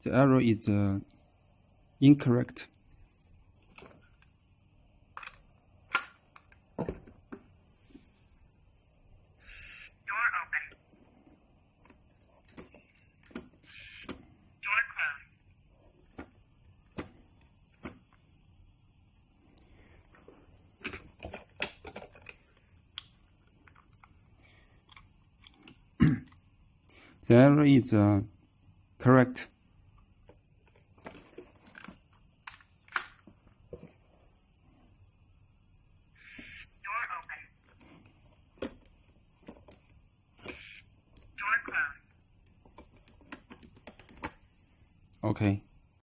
The error is incorrect. Door open. Door closed. The error is correct. Door open. Door closed. Okay.